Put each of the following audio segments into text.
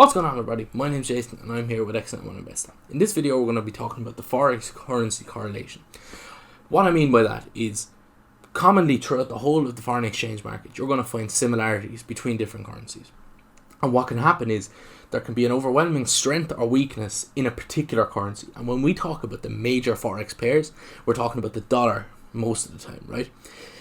What's going on, everybody? My name's Jason and I'm here with X91Investing. In this video we're going to be talking about the Forex currency correlation. What I mean by that is commonly throughout the whole of the foreign exchange market you're going to find similarities between different currencies. And what can happen is there can be an overwhelming strength or weakness in a particular currency. And when we talk about the major Forex pairs, we're talking about the dollar most of the time, right?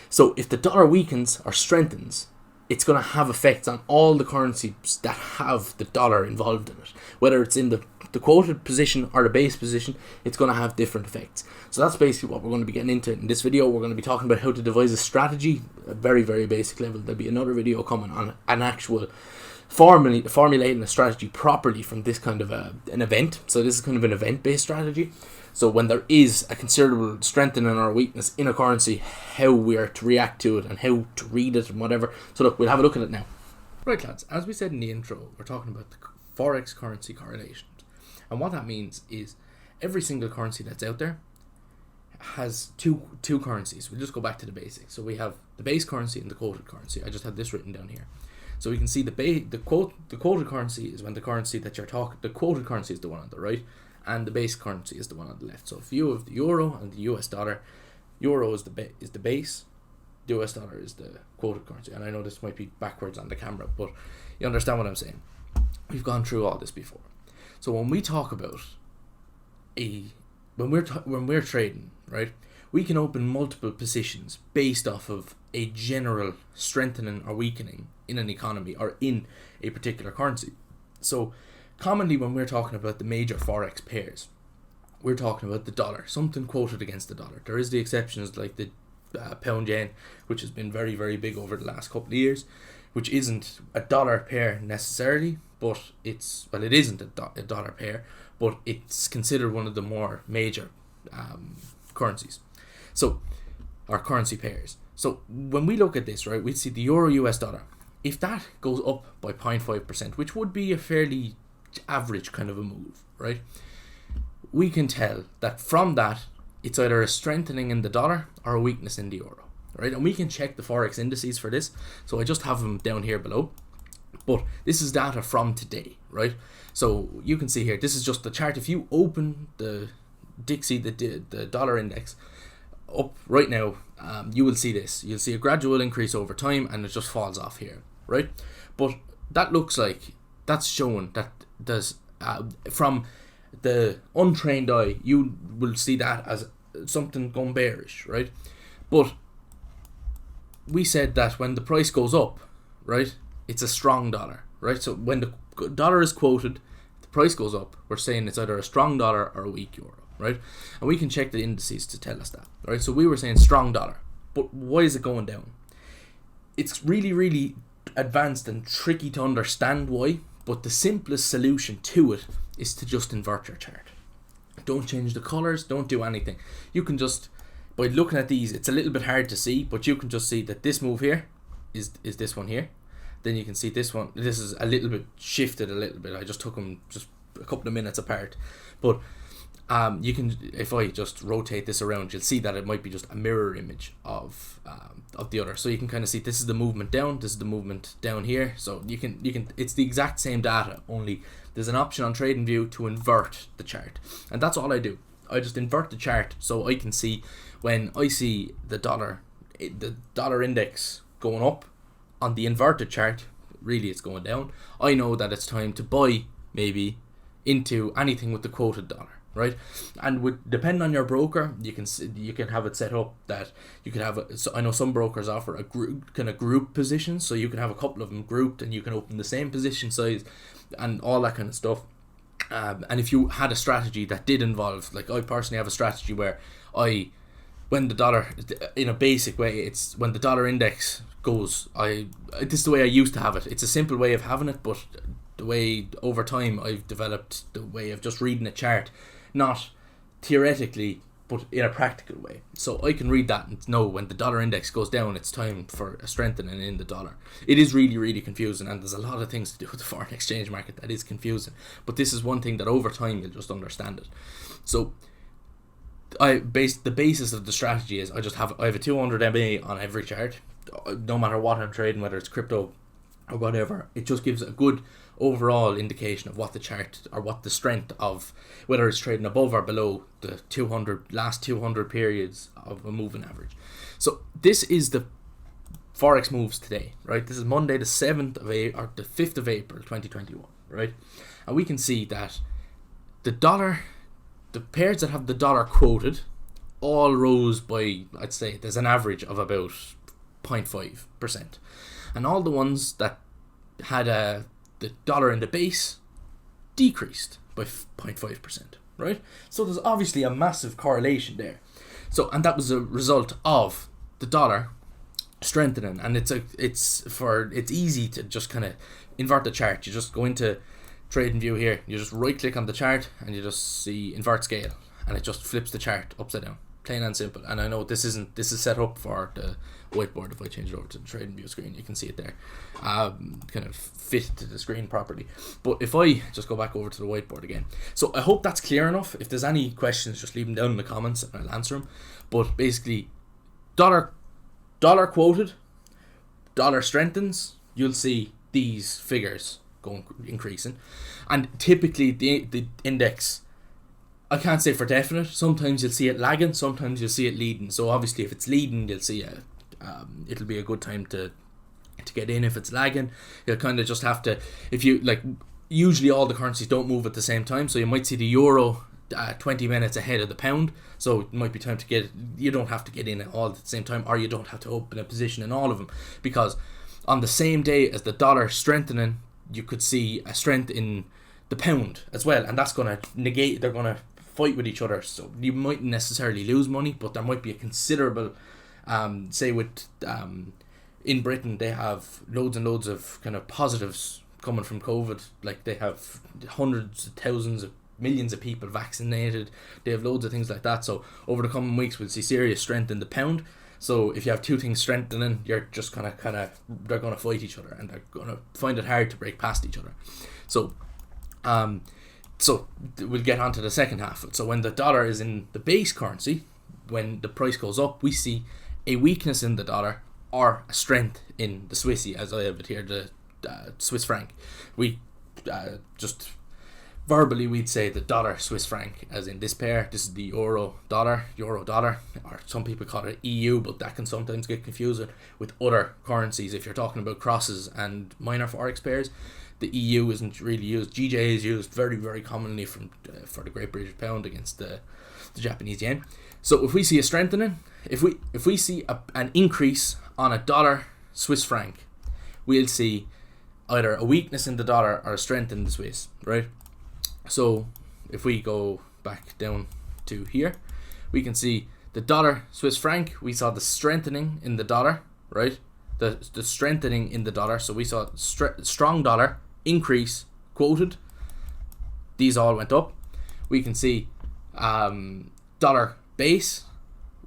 So if the dollar weakens or strengthens, it's going to have effects on all the currencies that have the dollar involved in it. Whether it's in the quoted position or the base position, it's going to have different effects. So that's basically what we're going to be getting into in this video. We're going to be talking about how to devise a strategy, a very, very basic level. There'll be another video coming on an actual formulating a strategy properly from this kind of an event. So this is kind of an event-based strategy. So when there is a considerable strengthening or weakness in a currency, how we are to react to it and how to read it and whatever. So look, we'll have a look at it now. Right, lads, as we said in the intro, we're talking about the Forex currency correlations. And what that means is every single currency that's out there has two currencies. We'll just go back to the basics. So we have the base currency and the quoted currency. I just had this written down here. So we can see the quoted currency is when the currency that you're talking, the quoted currency is the one on the right, and the base currency is the one on the left. So if you have the euro and the US dollar, euro is the base, the US dollar is the quoted currency. And I know this might be backwards on the camera, but you understand what I'm saying. We've gone through all this before. So when we talk about when we're trading, right, we can open multiple positions based off of a general strengthening or weakening in an economy or in a particular currency. So commonly when we're talking about the major Forex pairs, we're talking about the dollar, something quoted against the dollar. There is the exceptions like the pound yen, which has been very, very big over the last couple of years, which isn't a dollar pair necessarily, but it isn't a dollar pair, but it's considered one of the more major currencies. So, our currency pairs. So when we look at this, right, we see the euro US dollar. If that goes up by 0.5%, which would be a fairly average kind of a move, right, we can tell that from that it's either a strengthening in the dollar or a weakness in the euro, right? And we can check the Forex indices for this. So I just have them down here below, but this is data from today, right? So you can see here, this is just the chart. If you open the the dollar index up right now, you will see this. You'll see a gradual increase over time and it just falls off here, right? But that looks like that's showing that there's from the untrained eye, you will see that as something going bearish, right? But we said that when the price goes up, right, it's a strong dollar, right? So when the dollar is quoted, the price goes up, we're saying it's either a strong dollar or a weak euro, right? And we can check the indices to tell us that, right? So we were saying strong dollar, but why is it going down? It's really, really advanced and tricky to understand why, but the simplest solution to it is to just invert your chart. Don't change the colors, don't do anything. You can just, by looking at these, it's a little bit hard to see, but you can just see that this move here is this one here. Then you can see this one, this is a little bit shifted a little bit. I just took them just a couple of minutes apart, but you can, if I just rotate this around, you'll see that it might be just a mirror image of the other. So you can kind of see this is the movement down, this is the movement down here. So you can it's the exact same data, only there's an option on TradingView to invert the chart, and that's all I do. I just invert the chart so I can see when I see the dollar index going up on the inverted chart, really it's going down. I know that it's time to buy maybe into anything with the quoted dollar, right? And depending on your broker, you can have it set up that you can have so I know some brokers offer a group position, so you can have a couple of them grouped and you can open the same position size and all that kind of stuff. And if you had a strategy that did involve, like I personally have a strategy where when the dollar, in a basic way, it's when the dollar index goes, this is the way I used to have it. It's a simple way of having it, but the way over time I've developed the way of just reading a chart, not theoretically but in a practical way. So I can read that and know when the dollar index goes down, it's time for a strengthening in the dollar. It is really, really confusing, and there's a lot of things to do with the foreign exchange market that is confusing, but this is one thing that over time you'll just understand it. So the basis of the strategy is I have a 200 MA on every chart, no matter what I'm trading, whether it's crypto or whatever, it just gives a good overall indication of what the chart, or what the strength of, whether it's trading above or below the last 200 periods of a moving average. So this is the Forex moves today, right? This is Monday the 7th of April, or the 5th of April 2021, right? And we can see that the pairs that have the dollar quoted all rose by, I'd say there's an average of about 0.5%. And all the ones that had the dollar in the base decreased by 0.5%, right? So there's obviously a massive correlation there. So, and that was a result of the dollar strengthening. And it's easy to just kind of invert the chart. You just go into TradingView here, you just right click on the chart and you just see Invert Scale, and it just flips the chart upside down, plain and simple. And I know this is set up for the whiteboard. If I change it over to the TradingView screen, you can see it there, kind of fit to the screen properly. But if I just go back over to the whiteboard again, so I hope that's clear enough. If there's any questions, just leave them down in the comments and I'll answer them. But basically, dollar quoted, dollar strengthens, you'll see these figures increasing. And typically the index, I can't say for definite, sometimes you'll see it lagging, sometimes you'll see it leading. So obviously if it's leading, you'll see it'll be a good time to get in. If it's lagging, you'll kind of just have to, if you like, usually all the currencies don't move at the same time, so you might see the euro 20 minutes ahead of the pound, so it might be time to you don't have to get in all at the same time, or you don't have to open a position in all of them, because on the same day as the dollar strengthening, you could see a strength in the pound as well, and that's going to negate, they're going to fight with each other. So you mightn't necessarily lose money, but there might be a considerable, say with in Britain, they have loads and loads of kind of positives coming from COVID. Like they have hundreds of thousands of millions of people vaccinated, they have loads of things like that. So over the coming weeks we'll see serious strength in the pound. So if you have two things strengthening, you're just gonna they're gonna fight each other, and they're gonna find it hard to break past each other. So so we'll get on to the second half. So when the dollar is in the base currency, when the price goes up, we see a weakness in the dollar or a strength in the Swissy, as I have it here, the Swiss franc. We just verbally we'd say the dollar Swiss franc, as in this pair. This is the euro dollar, or some people call it EU, but that can sometimes get confusing with other currencies. If you're talking about crosses and minor forex pairs, the EU isn't really used. GJ is used very, very commonly for the Great British Pound against the Japanese yen. So if we see a strengthening, if we see an increase on a dollar Swiss franc, we'll see either a weakness in the dollar or a strength in the Swiss, right? So if we go back down to here, we can see the dollar Swiss franc, we saw the strengthening in the dollar, right? The strengthening in the dollar. So we saw strong dollar, increase quoted, these all went up. We can see dollar base,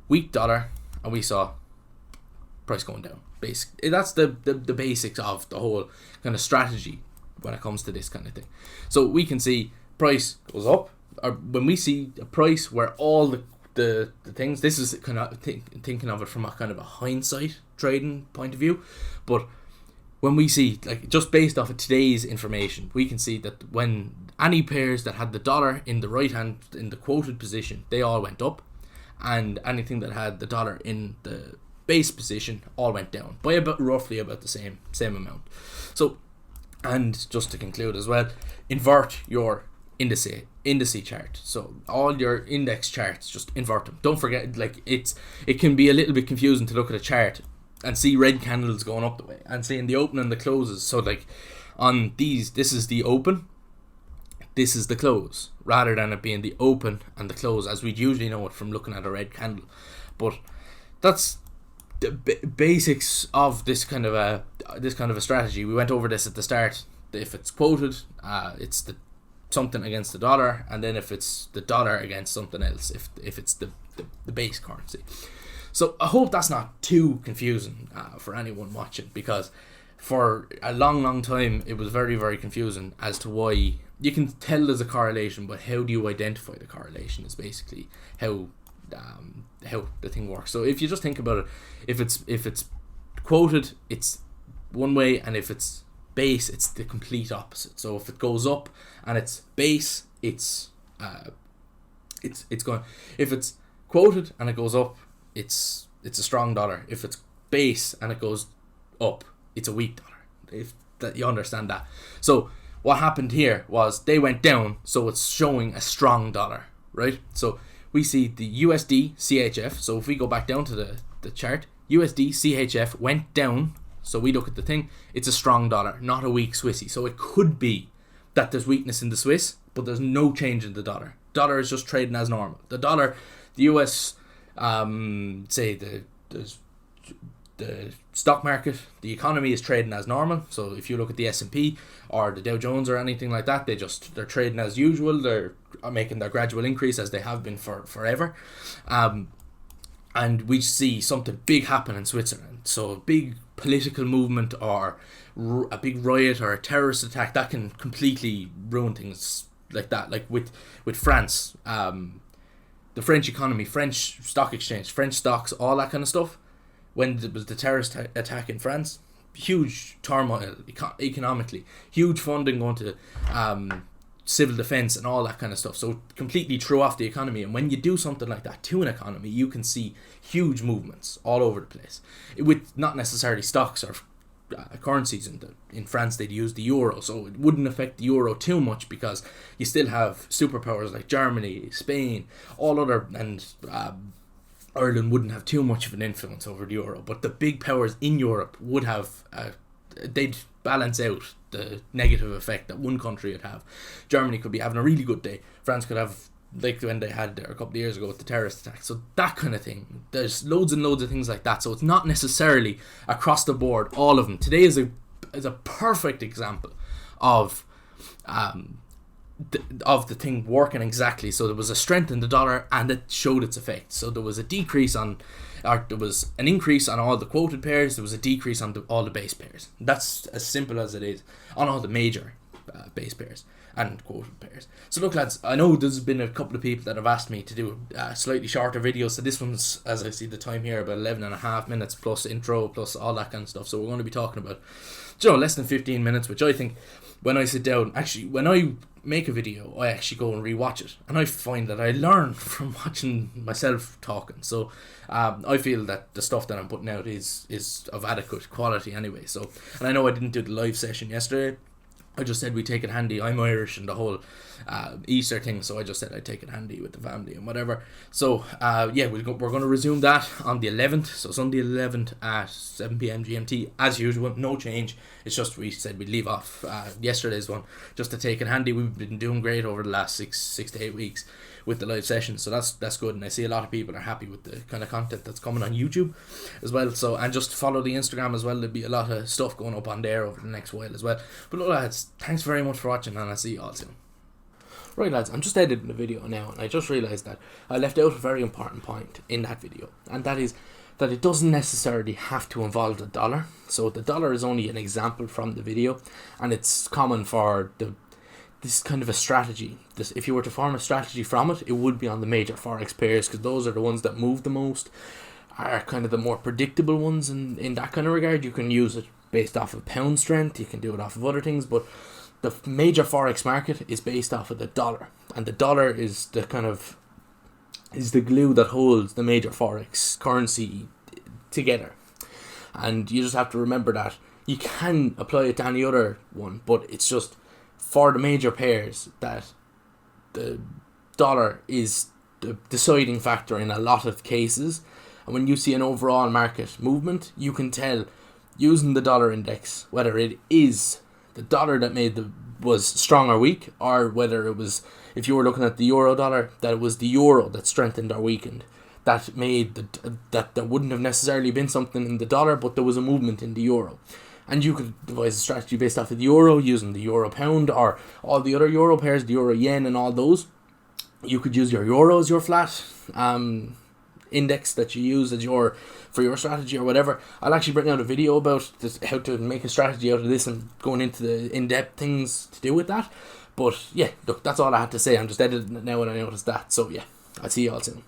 weak dollar, and we saw price going down. That's the basics of the whole kind of strategy when it comes to this kind of thing. So we can see price goes up, or when we see a price where all the things, this is kind of thinking of it from a kind of a hindsight trading point of view, but when we see, like, just based off of today's information, we can see that when any pairs that had the dollar in the right hand in the quoted position, they all went up, and anything that had the dollar in the base position all went down by roughly about the same amount. So, and just to conclude as well, invert your indice chart. So all your index charts, just invert them. Don't forget, like, it can be a little bit confusing to look at a chart and see red candles going up the way and seeing the open and the closes. So like on these, this is the open, this is the close, rather than it being the open and the close as we'd usually know it from looking at a red candle. But that's the basics of this kind of a strategy. We went over this at the start. If it's quoted, it's something against the dollar, and then if it's the dollar against something else, if it's the base currency. So I hope that's not too confusing for anyone watching, because for a long time it was very, very confusing as to why. You can tell there's a correlation, but how do you identify the correlation is basically how the thing works. So if you just think about it, if it's quoted, it's one way, and if it's base, it's the complete opposite. So if it goes up and it's base, it's going. If it's quoted and it goes up, it's a strong dollar. If it's base and it goes up, it's a weak dollar. If that, you understand that. So what happened here was they went down, so it's showing a strong dollar, right? So we see the USD CHF. So if we go back down to the chart, USD CHF went down. So we look at the thing, it's a strong dollar, not a weak Swissy. So it could be that there's weakness in the Swiss, but there's no change in the dollar. Dollar is just trading as normal. The dollar, the US, say the stock market, the economy is trading as normal. So if you look at the S&P or the Dow Jones or anything like that, they're trading as usual. They're making their gradual increase as they have been forever. And we see something big happen in Switzerland. So a big political movement or a big riot or a terrorist attack that can completely ruin things like that. Like with France, the French economy, French stock exchange, French stocks, all that kind of stuff. When there was the terrorist attack in France, huge turmoil economically, huge funding going to civil defense and all that kind of stuff. So completely threw off the economy. And when you do something like that to an economy, you can see huge movements all over the place. With not necessarily stocks or currencies. In France, they'd use the euro, so it wouldn't affect the euro too much because you still have superpowers like Germany, Spain, all other, and Ireland wouldn't have too much of an influence over the euro, but the big powers in Europe would have, they'd balance out the negative effect that one country would have. Germany could be having a really good day. France could have, like when they had there a couple of years ago with the terrorist attack. So that kind of thing. There's loads and loads of things like that. So it's not necessarily across the board, all of them. Today is a perfect example of the thing working exactly. So there was a strength in the dollar and it showed its effect. So there was a decrease on, or there was an increase on all the quoted pairs, there was a decrease on all the base pairs. That's as simple as it is on all the major base pairs and quoted pairs. So look lads, I know there's been a couple of people that have asked me to do slightly shorter videos, so this one's, as I see the time here, about 11.5 minutes plus intro plus all that kind of stuff. So we're going to be talking about, less than 15 minutes, which I think when I sit down, actually when I make a video, I actually go and rewatch it, and I find that I learn from watching myself talking. So I feel that the stuff that I'm putting out is of adequate quality anyway. So, and I know I didn't do the live session yesterday. I just said we take it handy. I'm Irish and the whole Easter thing, so I just said I'd take it handy with the family and whatever. So we're going to resume that on the 11th, so Sunday 11th at 7 p.m. GMT as usual. No change. It's just we said we'd leave off yesterday's one just to take it handy. We've been doing great over the last six to 8 weeks with the live sessions, so that's good, and I see a lot of people are happy with the kind of content that's coming on YouTube as well. So, and just follow the Instagram as well. There'll be a lot of stuff going up on there over the next while as well. But look lads, thanks very much for watching, and I'll see you all soon. Right lads, I'm just editing the video now, and I just realised that I left out a very important point in that video, and that is that it doesn't necessarily have to involve the dollar. So the dollar is only an example from the video, and it's common for this kind of a strategy. If you were to form a strategy from it, it would be on the major Forex pairs, because those are the ones that move the most, are kind of the more predictable ones, and in that kind of regard you can use it based off of pound strength, you can do it off of other things, but the major Forex market is based off of the dollar, and the dollar is the glue that holds the major Forex currency together. And you just have to remember that you can apply it to any other one, but it's just for the major pairs that the dollar is the deciding factor in a lot of cases. And when you see an overall market movement, you can tell using the dollar index whether it is the dollar that was strong or weak, or whether it was, if you were looking at the euro dollar, that it was the euro that strengthened or weakened. That made that there wouldn't have necessarily been something in the dollar, but there was a movement in the euro. And you could devise a strategy based off of the euro, using the euro pound or all the other euro pairs, the euro yen and all those. You could use your euro as your flat index that you use as for your strategy or whatever. I'll actually bring out a video about how to make a strategy out of this and going into the in-depth things to do with that. But yeah, look, that's all I had to say. I'm just editing it now and I noticed that. So yeah, I'll see you all soon.